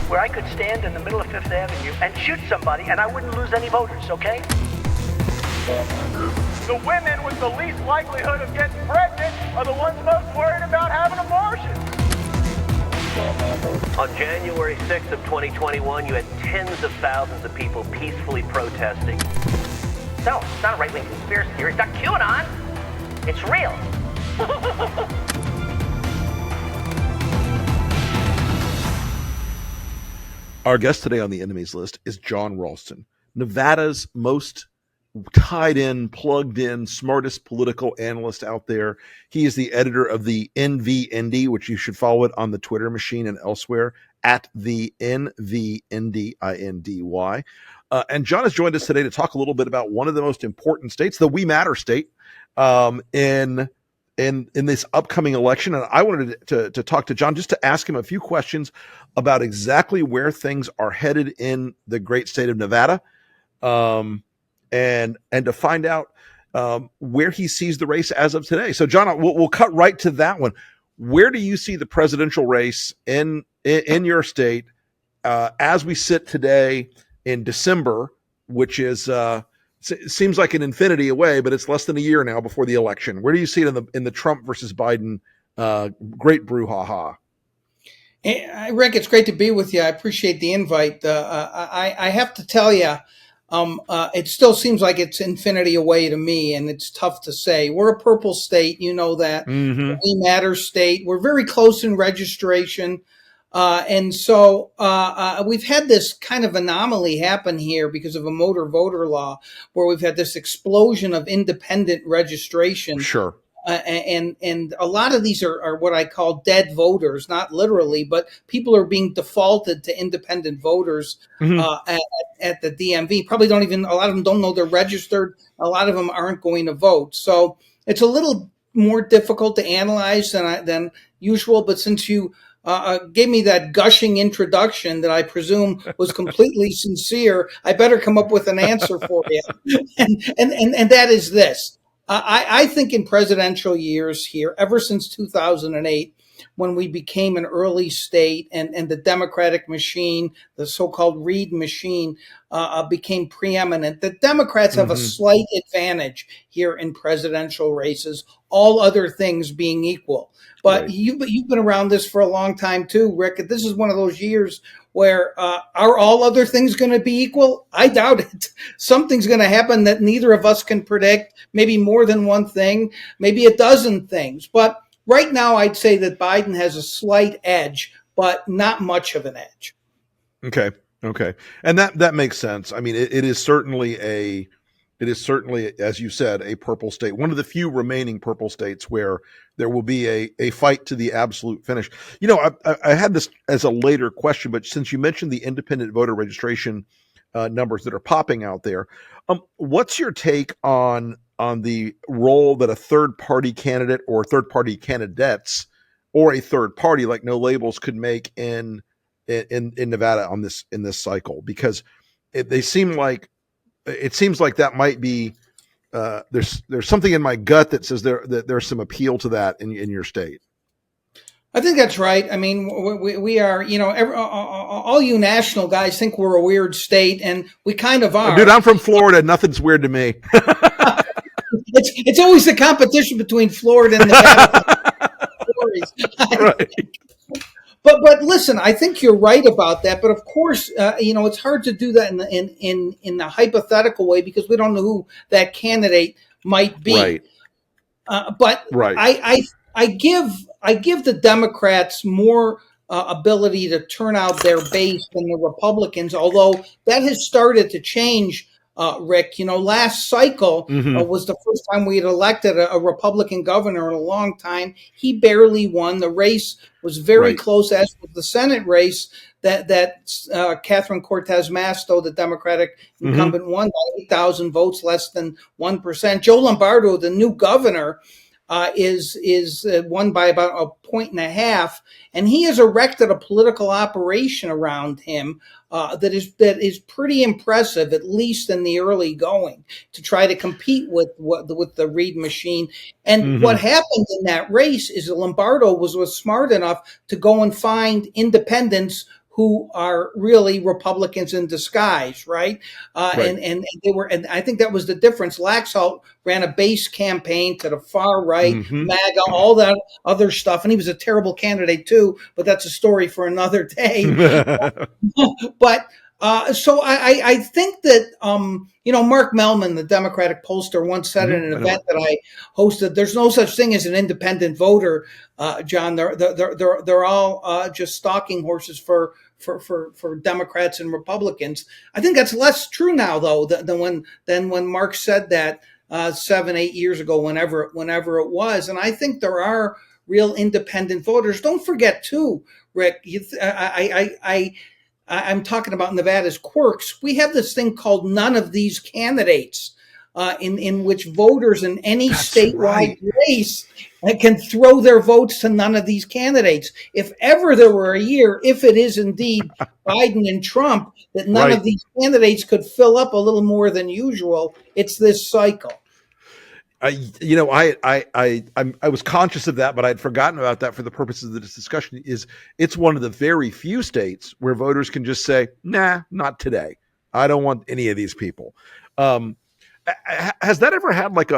where I could stand in the middle of Fifth Avenue and shoot somebody and I wouldn't lose any voters, okay? The women with the least likelihood of getting pregnant are the ones most worried about having abortions. On January 6th of 2021, you had tens of thousands of people peacefully protesting. So, it's not a right-wing conspiracy theory. It's not QAnon. It's real. Our guest today on the enemies list is John Ralston, Nevada's most tied in, plugged in, smartest political analyst out there. He is the editor of the NVND, which you should follow it on the Twitter machine and elsewhere at the NVNDINDY. And John has joined us today to talk a little bit about one of the most important states, the We Matter state, in this upcoming election. And I wanted to talk to John just to ask him a few questions about exactly where things are headed in the great state of Nevada, and to find out where he sees the race as of today. So, John, we'll cut right to that one. Where do you see the presidential race in your state as we sit today in December, which is seems like an infinity away, but it's less than a year now before the election? Where do you see it in the Trump versus Biden great brouhaha? Hey, Rick, it's great to be with you. I appreciate the invite. I have to tell you, it still seems like it's infinity away to me, and it's tough to say. We're a purple state, you know that. Mm-hmm. We Matter state. We're very close in registration. And so we've had this kind of anomaly happen here because of a motor voter law where we've had this explosion of independent registration. Sure. And a lot of these are what I call dead voters, not literally, but people are being defaulted to independent voters at the DMV. Probably a lot of them don't know they're registered. A lot of them aren't going to vote. So it's a little more difficult to analyze than usual. But since you gave me that gushing introduction that I presume was completely sincere, I better come up with an answer for you. And that is this. I think in presidential years here, ever since 2008, when we became an early state and the Democratic machine, the so-called Reid machine, became preeminent, the Democrats have a slight advantage here in presidential races, all other things being equal. But right. You've been around this for a long time too, Rick. This is one of those years where are all other things going to be equal? I doubt it. Something's going to happen that neither of us can predict, maybe more than one thing, maybe a dozen things. But right now, I'd say that Biden has a slight edge, but not much of an edge. Okay. And that makes sense. I mean, it is certainly, as you said, a purple state, one of the few remaining purple states where there will be a fight to the absolute finish. You know, I had this as a later question, but since you mentioned the independent voter registration numbers that are popping out there, what's your take on the role that a third party candidate or third party candidates or a third party like No Labels could make in Nevada in this cycle? Because it seems like that might be there's something in my gut that says there's some appeal to that in your state. I think that's right. I mean, we are, all you national guys think we're a weird state, and we kind of are. Dude, I'm from Florida. Nothing's weird to me. It's always the competition between Florida and Nevada. Right. But listen, I think you're right about that. But of course, it's hard to do that in the hypothetical way because we don't know who that candidate might be. Right. But right. I give the Democrats more ability to turn out their base than the Republicans, although that has started to change. Rick, last cycle was the first time we had elected a Republican governor in a long time. He barely won. The race was very close, as with the Senate race that Catherine Cortez Masto, the Democratic incumbent, won by 8,000 votes, less than 1%. Joe Lombardo, the new governor, is won by about 1.5 points, and he has erected a political operation around him that is pretty impressive, at least in the early going, to try to compete with the Reid machine. And what happened in that race is that Lombardo was smart enough to go and find independents who are really Republicans in disguise, right? Right. And they were, and I think that was the difference. Laxalt ran a base campaign to the far right, Hmm. MAGA, all that other stuff, and he was a terrible candidate too. But that's a story for another day. But so I think that Mark Mellman, the Democratic pollster, once said in an I know event it. that I hosted, "There's no such thing as an independent voter, John. They're all just stalking horses for Democrats and Republicans." I think that's less true now, though, than when Mark said that 7-8 years ago, whenever it was. And I think there are real independent voters. Don't forget, too, Rick. I'm talking about Nevada's quirks. We have this thing called none of these candidates, in which voters in any That's statewide right. race can throw their votes to none of these candidates. If ever there were a year, if it is indeed Biden and Trump, that none Right. of these candidates could fill up a little more than usual, it's this cycle. I was conscious of that, but I'd forgotten about that for the purposes of this discussion. It's one of the very few states where voters can just say, "Nah, not today. I don't want any of these people." Has that ever had like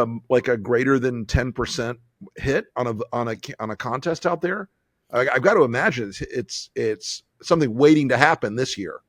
a greater than 10% hit on a contest out there? I've got to imagine it's something waiting to happen this year.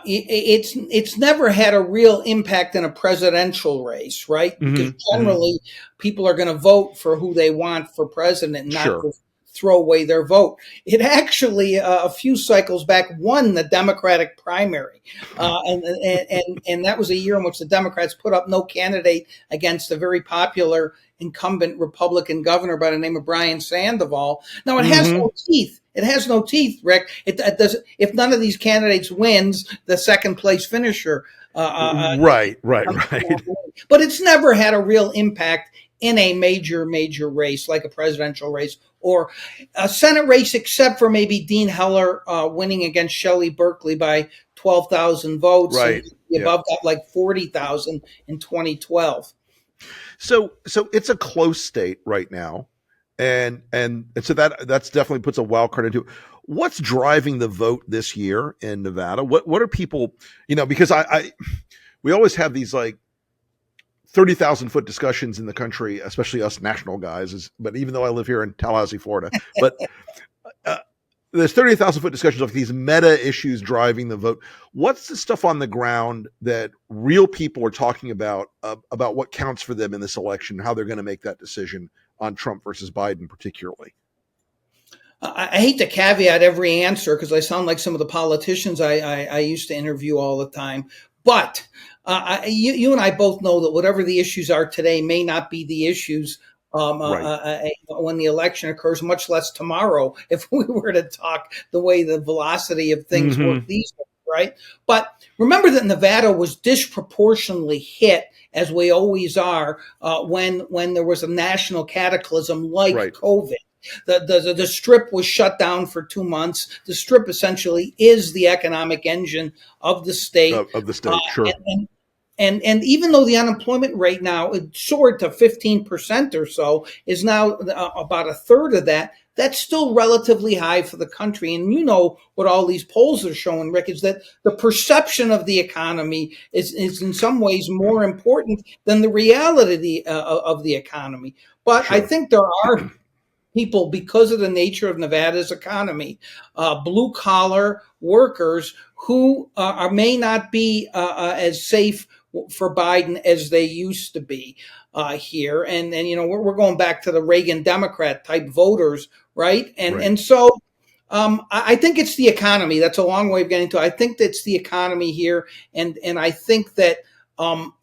It's never had a real impact in a presidential race, right? Because generally people are going to vote for who they want for president, not Sure. throw away their vote. It actually, a few cycles back, won the Democratic primary, and that was a year in which the Democrats put up no candidate against a very popular incumbent Republican governor by the name of Brian Sandoval. Now it has no teeth. It has no teeth, Rick. It doesn't. If none of these candidates wins, the second place finisher. Right. But it's never had a real impact in a major race like a presidential race or a Senate race, except for maybe Dean Heller winning against Shelley Berkeley by 12,000 votes. Right. And above got like 40,000 in 2012. So it's a close state right now. And so that's definitely puts a wild card into it. What's driving the vote this year in Nevada? What are people, because we always have these like 30,000 foot discussions in the country, especially us national guys, but even though I live here in Tallahassee, Florida, but there's 30,000 foot discussions of these meta issues driving the vote. What's the stuff on the ground that real people are talking about what counts for them in this election, how they're going to make that decision on Trump versus Biden particularly? I hate to caveat every answer because I sound like some of the politicians I used to interview all the time. But you and I both know that whatever the issues are today may not be the issues when the election occurs, much less tomorrow, if we were to talk the way the velocity of things work these days, right? But remember that Nevada was disproportionately hit, as we always are, when there was a national cataclysm like COVID. The Strip was shut down for 2 months. The Strip essentially is the economic engine of the state. Sure. And even though the unemployment rate now soared to 15% or so, is now about a third of that, that's still relatively high for the country. And you know what all these polls are showing, Rick, is that the perception of the economy is in some ways more important than the reality of the economy. But I think there are people, because of the nature of Nevada's economy, blue collar workers who may not be as safe for Biden as they used to be here. And we're going back to the Reagan Democrat type voters, right? And so I think it's the economy. That's a long way of getting to it. I think that's the economy here. And I think that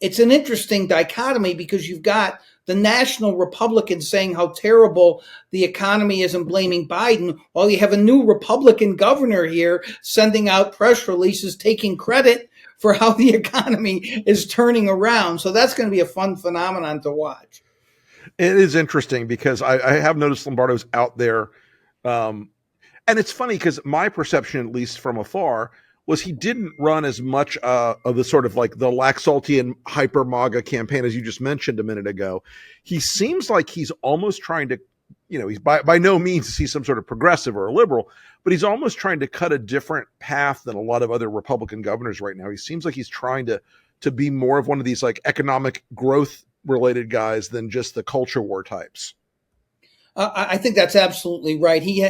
it's an interesting dichotomy because you've got the national Republicans saying how terrible the economy is and blaming Biden, while you have a new Republican governor here sending out press releases taking credit for how the economy is turning around. So that's going to be a fun phenomenon to watch. It is interesting because I have noticed Lombardo's out there. And it's funny because my perception, at least from afar, was he didn't run as much of the sort of like the Laxaltian hyper MAGA campaign as you just mentioned a minute ago. He seems like he's almost trying to he's by no means is he some sort of progressive or a liberal, but he's almost trying to cut a different path than a lot of other Republican governors right now. He seems like he's trying to be more of one of these like economic growth related guys than just the culture war types. I think that's absolutely right. He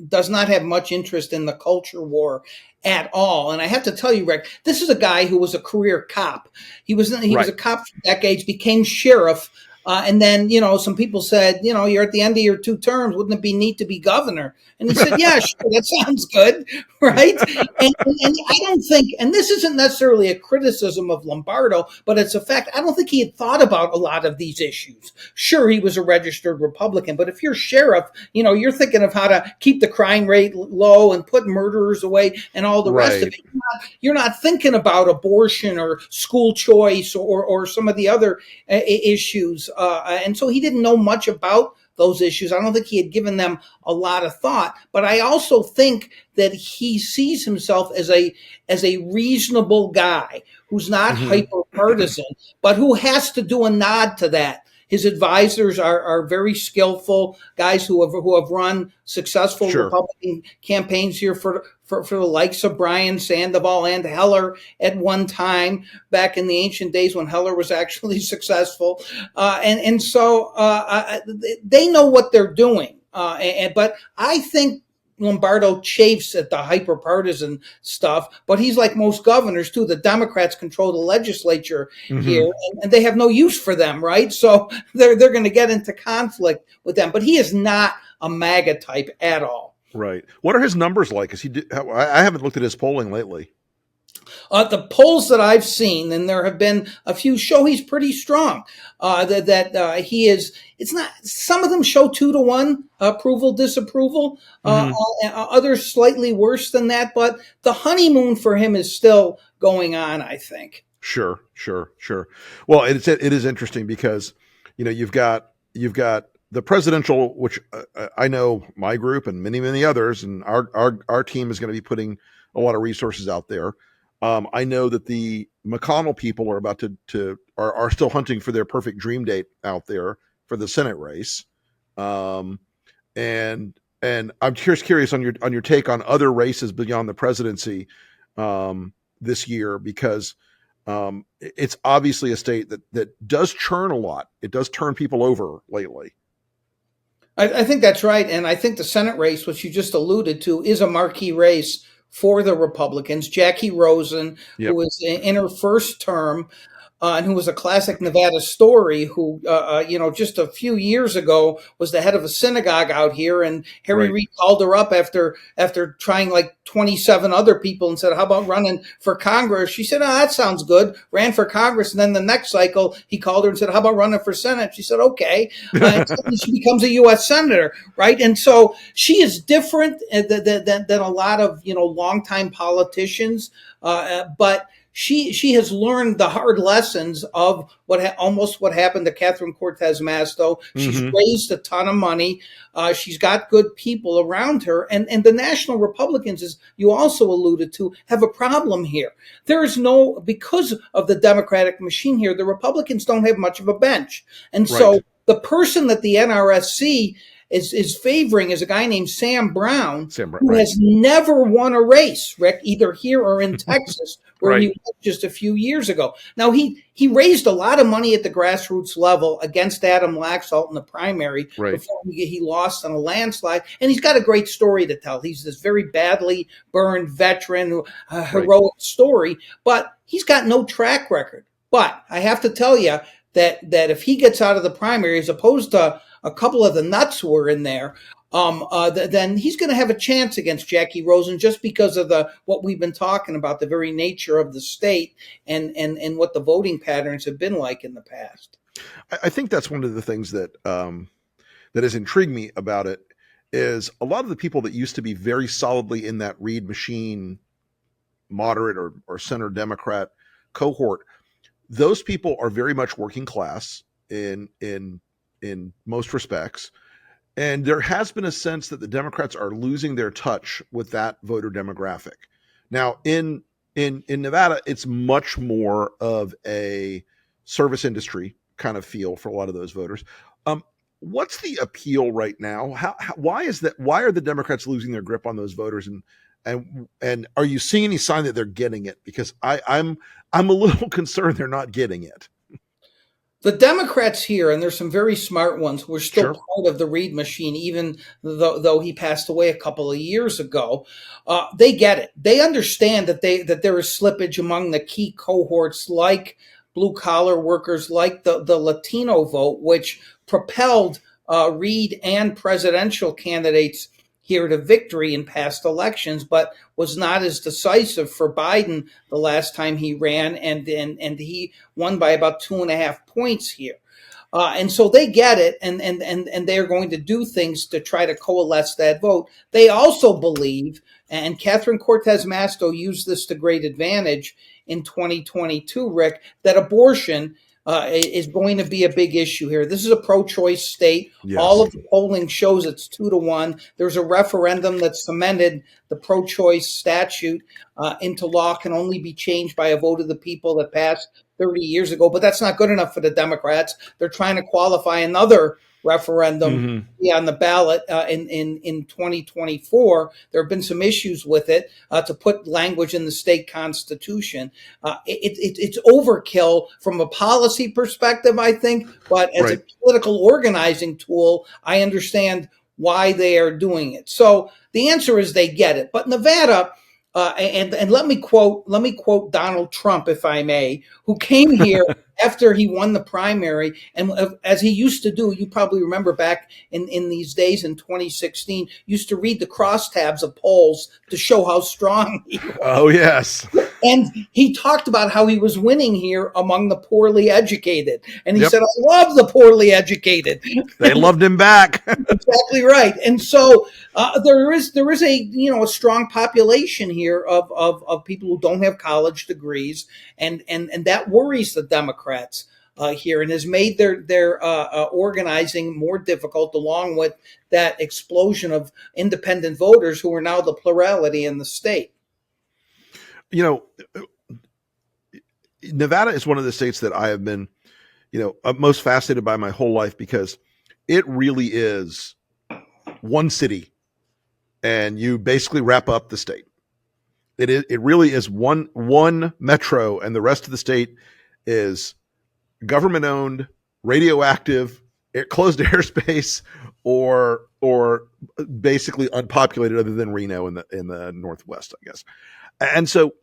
does not have much interest in the culture war at all. And I have to tell you, Rick, this is a guy who was a career cop. He was a cop for decades, became sheriff. And then, some people said, you're at the end of your 2 terms. Wouldn't it be neat to be governor? And he said, yeah, sure, that sounds good. Right. And I don't think, and this isn't necessarily a criticism of Lombardo, but it's a fact. I don't think he had thought about a lot of these issues. Sure, he was a registered Republican, but if you're sheriff, you're thinking of how to keep the crime rate low and put murderers away and all the rest of it. You're not thinking about abortion or school choice or some of the other issues. And so he didn't know much about those issues. I don't think he had given them a lot of thought, but I also think that he sees himself as a reasonable guy who's not hyper partisan, but who has to do a nod to that. His advisors are very skillful guys who have run successful Republican campaigns here for the likes of Brian Sandoval and Heller at one time back in the ancient days when Heller was actually successful. And so they know what they're doing. But I think Lombardo chafes at the hyper-partisan stuff, but he's like most governors too. The Democrats control the legislature here, and they have no use for them, right? So they're going to get into conflict with them. But he is not a MAGA type at all. Right. What are his numbers like? I haven't looked at his polling lately. The polls that I've seen, and there have been a few, show he's pretty strong. He is. It's not. Some of them show 2-to-1 approval, disapproval. Others slightly worse than that. But the honeymoon for him is still going on, I think. Sure. Well, it is interesting because you've got the presidential, which I know my group and many others, and our team is going to be putting a lot of resources out there. I know that the McConnell people are about are still hunting for their perfect dream date out there for the Senate race. And I'm curious on your take on other races beyond the presidency this year, because it's obviously a state that does churn a lot. It does turn people over lately. I think that's right. And I think the Senate race, which you just alluded to, is a marquee race for the Republicans. Jackie Rosen, who was in her first term, and who was a classic Nevada story, who, just a few years ago was the head of a synagogue out here. And Harry Reid called her up after trying like 27 other people and said, how about running for Congress? She said, that sounds good. Ran for Congress. And then the next cycle, he called her and said, how about running for Senate? She said, okay. And she becomes a U.S. Senator, right? And so she is different than a lot of, longtime politicians. But she has learned the hard lessons of almost what happened to Catherine Cortez Masto. She's raised a ton of money. She's got good people around her. And the National Republicans, as you also alluded to, have a problem here. Because of the Democratic machine here, the Republicans don't have much of a bench. And so the person that the NRSC is favoring is a guy named Sam Brown, who has never won a race, Rick, either here or in Texas, where he was just a few years ago. Now, he raised a lot of money at the grassroots level against Adam Laxalt in the primary before he lost on a landslide. And he's got a great story to tell. He's this very badly burned veteran, heroic story, but he's got no track record. But I have to tell you that if he gets out of the primary, as opposed to a couple of the nuts who are in there, then he's going to have a chance against Jackie Rosen, just because of what we've been talking about, the very nature of the state and what the voting patterns have been like in the past. I think that's one of the things that has intrigued me about it, is a lot of the people that used to be very solidly in that Reid machine, moderate or center Democrat cohort, those people are very much working class in most respects. And there has been a sense that the Democrats are losing their touch with that voter demographic. Now, in Nevada, it's much more of a service industry kind of feel for a lot of those voters. what's the appeal right now? Why is that? Why are the Democrats losing their grip on those voters? And are you seeing any sign that they're getting it? Because I'm a little concerned they're not getting it. The Democrats here, and there's some very smart ones, were still Sure. part of the Reid machine, even though he passed away a couple of years ago. They get it. They understand that there is slippage among the key cohorts, like blue collar workers, like the Latino vote, which propelled Reid and presidential candidates here to victory in past elections, but was not as decisive for Biden the last time he ran, and he won by about 2.5 points here. And so they get it, and they are going to do things to try to coalesce that vote. They also believe, and Catherine Cortez Masto used this to great advantage in 2022, Rick, that abortion is going to be a big issue here. This is a pro-choice state. Yes. All of the polling shows it's 2-1. There's a referendum that cemented the pro-choice statute into law, can only be changed by a vote of the people that passed 30 years ago. But that's not good enough for the Democrats. They're trying to qualify another referendum on the ballot in 2024. There have been some issues with it to put language in the state constitution. It's overkill from a policy perspective, I think, but as a political organizing tool, I understand why they are doing it. So the answer is they get it. But Nevada, and let me quote Donald Trump, if I may, who came here after he won the primary, and as he used to do, you probably remember back in these days in 2016, used to read the crosstabs of polls to show how strong he was. Oh, yes. And he talked about how he was winning here among the poorly educated. And he said, I love the poorly educated. They loved him back. Exactly right. And so there is a strong population here of people who don't have college degrees, and that worries the Democrats here, and has made their organizing more difficult, along with that explosion of independent voters who are now the plurality in the state. You know, Nevada is one of the states that I have been, most fascinated by my whole life, because it really is one city and you basically wrap up the state. It really is one metro, and the rest of the state is government owned, radioactive, closed airspace, or basically unpopulated, other than Reno in the Northwest, I guess. And so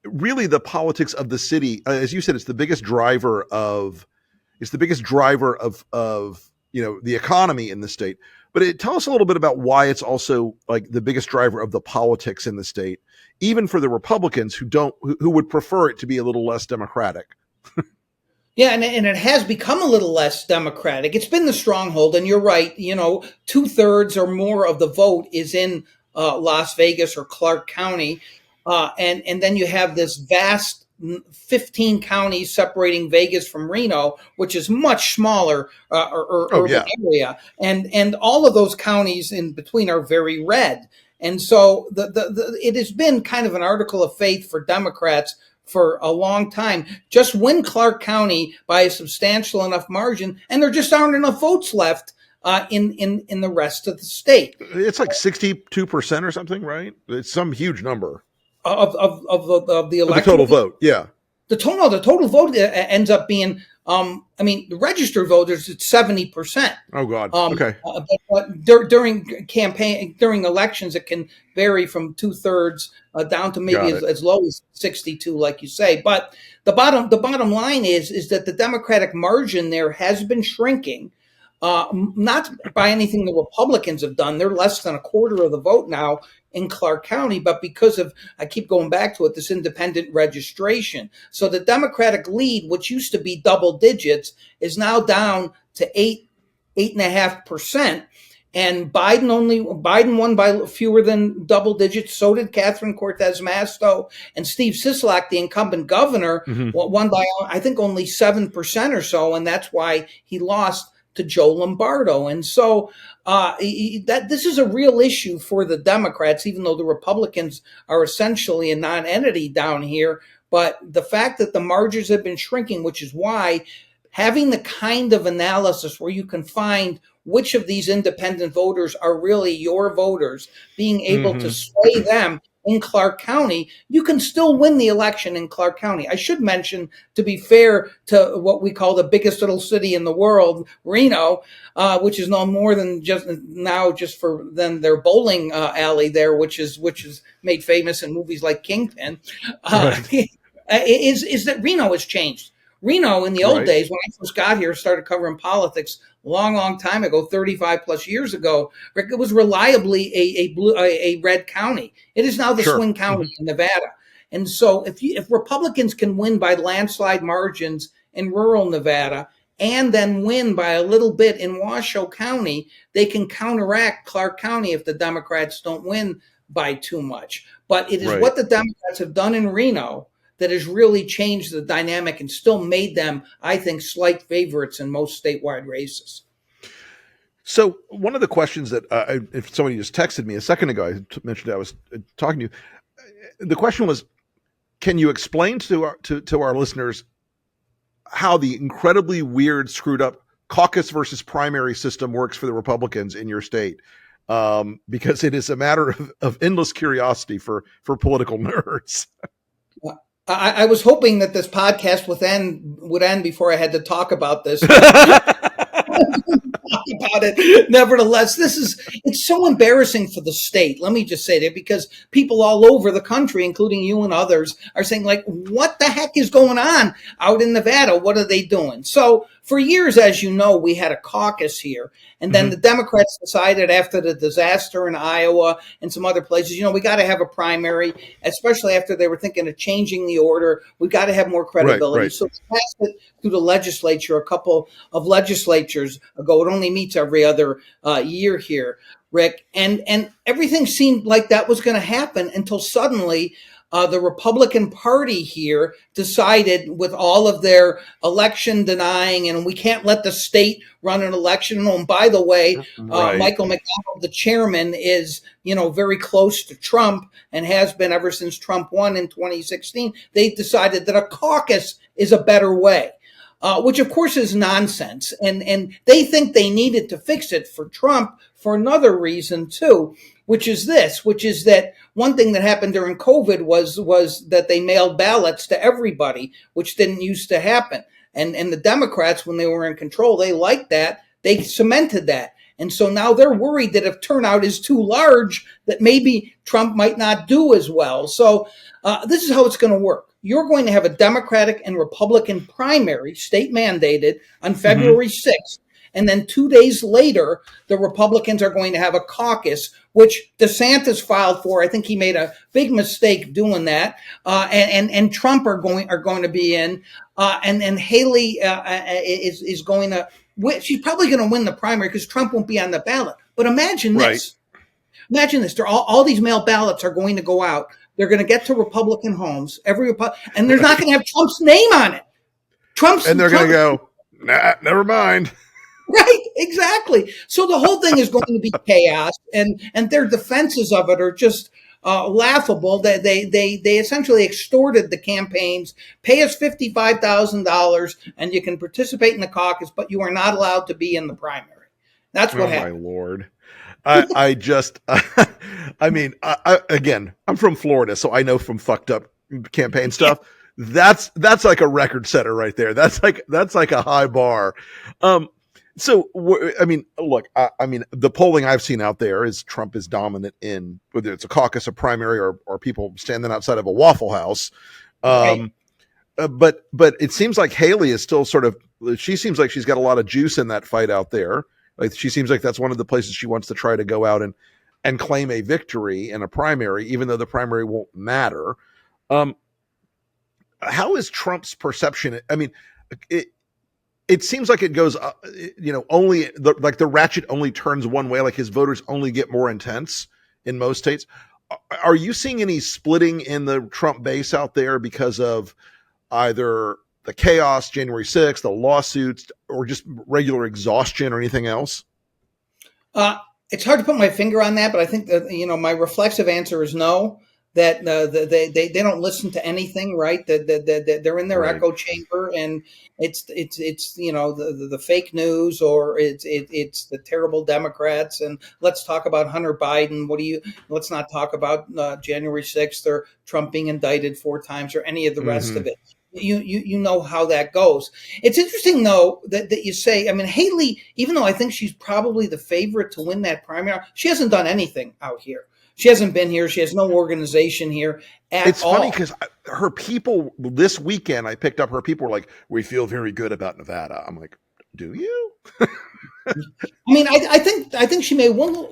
really the politics of the city, as you said, it's the biggest driver of the economy in the state. But tell us a little bit about why it's also like the biggest driver of the politics in the state, even for the Republicans who would prefer it to be a little less democratic. Yeah, and it has become a little less democratic. It's been the stronghold, and you're right. 2/3 or more of the vote is in Las Vegas or Clark County, and then you have this vast 15 counties separating Vegas from Reno, which is much smaller urban area, and all of those counties in between are very red. And so it has been kind of an article of faith for Democrats for a long time. Just win Clark County by a substantial enough margin, and there just aren't enough votes left in the rest of the state. It's like 62% or something, right? It's some huge number of the election. The total vote, yeah. The total vote ends up being, the registered voters, it's 70%. Oh God. Okay. But during elections, it can vary from 2/3 down to maybe as low as 62, like you say. But the bottom line is that the Democratic margin there has been shrinking. Not by anything the Republicans have done. They're less than a quarter of the vote now in Clark County, but because of, I keep going back to it, this independent registration. So the Democratic lead, which used to be double digits, is now down to 8.5%. And Biden won by fewer than double digits. So did Catherine Cortez Masto, and Steve Sisolak, the incumbent governor, won by, I think, only 7% or so. And that's why he lost to Joe Lombardo. And so this is a real issue for the Democrats, even though the Republicans are essentially a non-entity down here. But the fact that the margins have been shrinking, which is why having the kind of analysis where you can find which of these independent voters are really your voters, being able to sway them in Clark County, you can still win the election in Clark County. I should mention, to be fair to what we call the biggest little city in the world, Reno, which is known more than just for their bowling alley there, which is made famous in movies like Kingpin, is that Reno has changed. Reno, in the old days, when I first got here, started covering politics long time ago, 35 plus years ago, Rick, it was reliably a red county. It is now the swing county in Nevada. And so if Republicans can win by landslide margins in rural Nevada and then win by a little bit in Washoe County, they can counteract Clark County if the Democrats don't win by too much. But it is what the Democrats have done in Reno that has really changed the dynamic and still made them, I think, slight favorites in most statewide races. So one of the questions that if somebody just texted me a second ago, I mentioned I was talking to you. The question was, can you explain to our listeners how the incredibly weird, screwed up caucus versus primary system works for the Republicans in your state? Because it is a matter of endless curiosity for political nerds. I was hoping that this podcast would end before I had to talk about this. About it. Nevertheless, it's so embarrassing for the state. Let me just say that, because people all over the country, including you and others, are saying, like, what the heck is going on out in Nevada? What are they doing? So for years, as you know, we had a caucus here. And then the Democrats decided, after the disaster in Iowa and some other places, we got to have a primary, especially after they were thinking of changing the order. We got to have more credibility. Right. So they passed it through the legislature a couple of legislatures ago. It only meets every other year here, Rick. And everything seemed like that was going to happen until suddenly the Republican Party here decided, with all of their election denying, and we can't let the state run an election. Oh, and by the way, Michael McDonald, the chairman, is very close to Trump and has been ever since Trump won in 2016. They decided that a caucus is a better way. Which of course is nonsense. And they think they needed to fix it for Trump for another reason too, which is that one thing that happened during COVID was that they mailed ballots to everybody, which didn't used to happen. And the Democrats, when they were in control, they liked that. They cemented that. And so now they're worried that if turnout is too large, that maybe Trump might not do as well. So this is how it's going to work. You're going to have a Democratic and Republican primary, state mandated, on February 6th. And then 2 days later, the Republicans are going to have a caucus, which DeSantis filed for. I think he made a big mistake doing that. And Trump are going to be in. And Haley is going to win. She's probably going to win the primary because Trump won't be on the ballot. But imagine this. Imagine this. All these mail ballots are going to go out. They're going to get to Republican homes, and they're not going to have Trump's name on it. And they're going to go, nah, never mind. Right, exactly. So the whole thing is going to be chaos, and their defenses of it are just laughable. They essentially extorted the campaigns. Pay us $55,000, and you can participate in the caucus, but you are not allowed to be in the primary. That's what happened. My Lord. Again, I'm from Florida, so I know from fucked up campaign stuff. That's like a record setter right there. That's like a high bar. Look, the polling I've seen out there is Trump is dominant in whether it's a caucus, a primary, or people standing outside of a Waffle House. But it seems like Haley is still she seems like she's got a lot of juice in that fight out there. Like, she seems like that's one of the places she wants to try to go out and claim a victory in a primary, even though the primary won't matter. How is Trump's perception? I mean, it seems like it goes, only the ratchet only turns one way. Like, his voters only get more intense in most states. Are you seeing any splitting in the Trump base out there because of either the chaos, January 6th, the lawsuits, or just regular exhaustion or anything else? It's hard to put my finger on that, but I think that, my reflexive answer is no. that they don't listen to anything, right? That they're in their Right. echo chamber, and it's the fake news, or it's the terrible Democrats, and let's talk about Hunter Biden. Let's not talk about January 6th or Trump being indicted 4 times or any of the rest of it. You know how that goes. It's interesting though that you say, I mean, Haley, even though I think she's probably the favorite to win that primary, she hasn't done anything out here. She hasn't been here. She has no organization here at all. It's funny because her people this weekend, I picked up her people were like, we feel very good about Nevada. I'm like, do you? I mean, I think she may well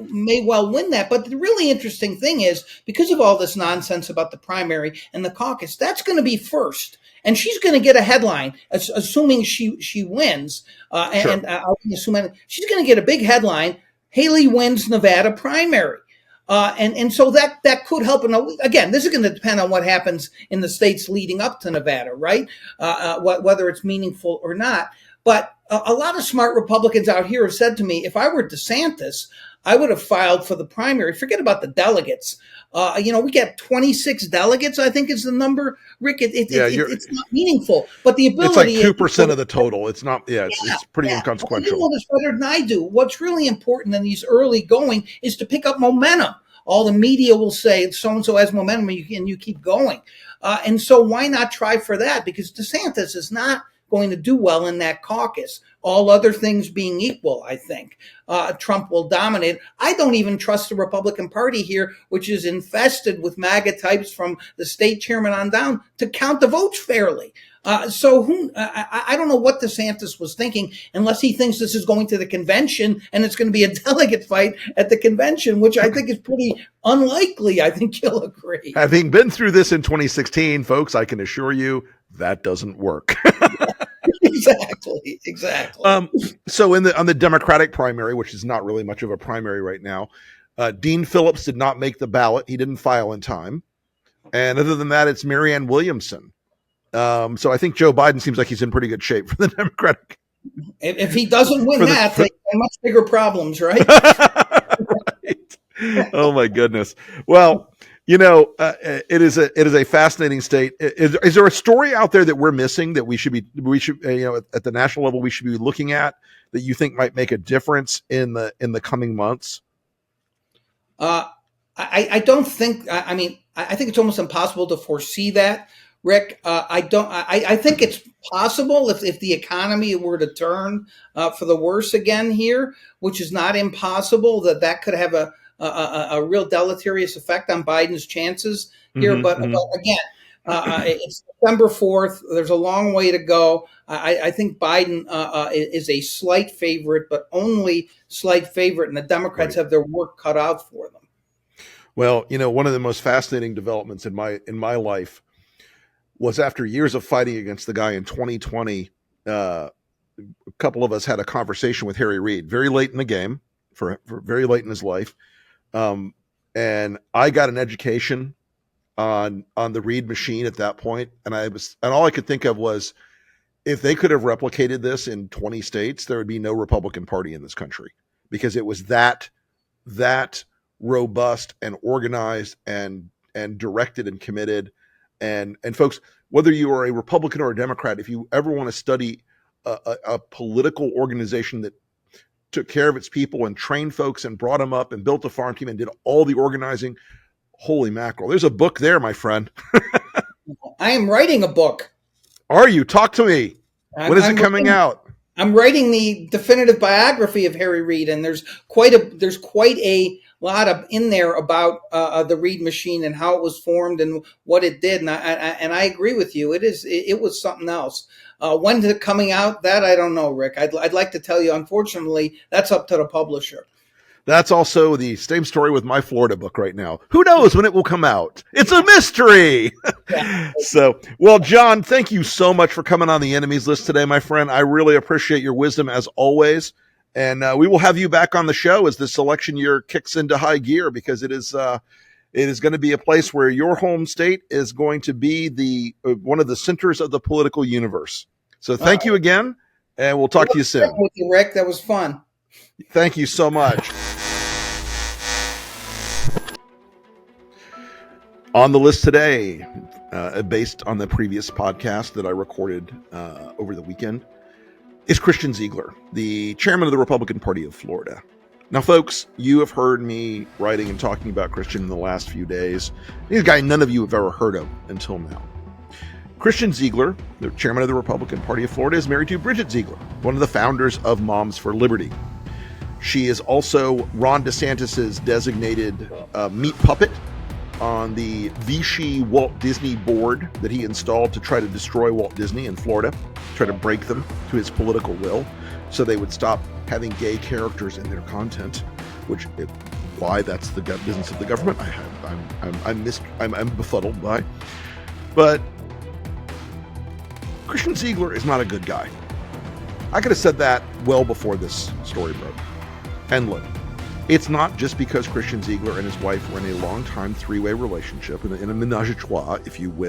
win that. But the really interesting thing is, because of all this nonsense about the primary and the caucus, that's going to be first. And she's going to get a headline, assuming she wins. Sure. And I'll assume she's going to get a big headline. Haley wins Nevada primary. And so that could help. And again, this is going to depend on what happens in the states leading up to Nevada, right? Whether it's meaningful or not. But a lot of smart Republicans out here have said to me, if I were DeSantis, I would have filed for the primary. Forget about the delegates. We get 26 delegates, I think is the number. Rick, it's not meaningful. But the ability— it's like 2% of the total. It's not, it's pretty inconsequential. You know this better than I do. What's really important in these early going is to pick up momentum. All the media will say so-and-so has momentum, and you keep going. And so why not try for that? Because DeSantis is not going to do well in that caucus. All other things being equal, I think Trump will dominate. I don't even trust the Republican Party here, which is infested with MAGA types from the state chairman on down, to count the votes fairly. I don't know what DeSantis was thinking, unless he thinks this is going to the convention and it's going to be a delegate fight at the convention, which I think is pretty unlikely. I think you'll agree. Having been through this in 2016, folks, I can assure you that doesn't work. Exactly. So on the Democratic primary, which is not really much of a primary right now, Dean Phillips did not make the ballot. He didn't file in time. And other than that, it's Marianne Williamson. So I think Joe Biden seems like he's in pretty good shape for the Democratic. If he doesn't win they have much bigger problems, right? Right. Oh my goodness. Well, it is a fascinating state. Is there a story out there that we're missing that we should at the national level we should be looking at that you think might make a difference in the coming months? I don't think. I mean, I think it's almost impossible to foresee that, Rick. I think it's possible if the economy were to turn for the worse again here, which is not impossible, that could have a real deleterious effect on Biden's chances here. But again, it's December 4th. There's a long way to go. I think Biden is a slight favorite, but only slight favorite, and the Democrats have their work cut out for them. Well, one of the most fascinating developments in my life was after years of fighting against the guy in 2020. A couple of us had a conversation with Harry Reid very late in the game, for very late in his life. And I got an education on the Reid machine at that point. And all I could think of was, if they could have replicated this in 20 states, there would be no Republican Party in this country, because it was that robust and organized and directed and committed. And folks, whether you are a Republican or a Democrat, if you ever want to study a political organization that took care of its people and trained folks and brought them up and built a farm team and did all the organizing, holy mackerel. There's a book there, my friend. I am writing a book. Are you? Talk to me. When is it coming out? I'm writing the definitive biography of Harry Reid, and there's quite a lot in there about the Reid machine and how it was formed and what it did. And I agree with you. It was something else. When's it coming out? That I don't know, Rick. I'd like to tell you. Unfortunately, that's up to the publisher. That's also the same story with my Florida book right now. Who knows when it will come out? It's a mystery. So, well, John, thank you so much for coming on the enemies list today, my friend. I really appreciate your wisdom as always. And we will have you back on the show as this election year kicks into high gear, because it is going to be a place where your home state is going to be one of the centers of the political universe. So thank you again, and we'll talk to you soon. With you, Rick. That was fun. Thank you so much. On the list today, based on the previous podcast that I recorded over the weekend, is Christian Ziegler, the chairman of the Republican Party of Florida. Now, folks, you have heard me writing and talking about Christian in the last few days. He's a guy none of you have ever heard of until now. Christian Ziegler, the chairman of the Republican Party of Florida, is married to Bridget Ziegler, one of the founders of Moms for Liberty. She is also Ron DeSantis's designated meat puppet on the Vichy Walt Disney board that he installed to try to destroy Walt Disney in Florida, try to break them to his political will, so they would stop having gay characters in their content. Why that's the business of the government, I'm befuddled by. But Christian Ziegler is not a good guy. I could have said that well before this story broke. And look, it's not just because Christian Ziegler and his wife were in a long-time three-way relationship, in a menage a trois, if you will.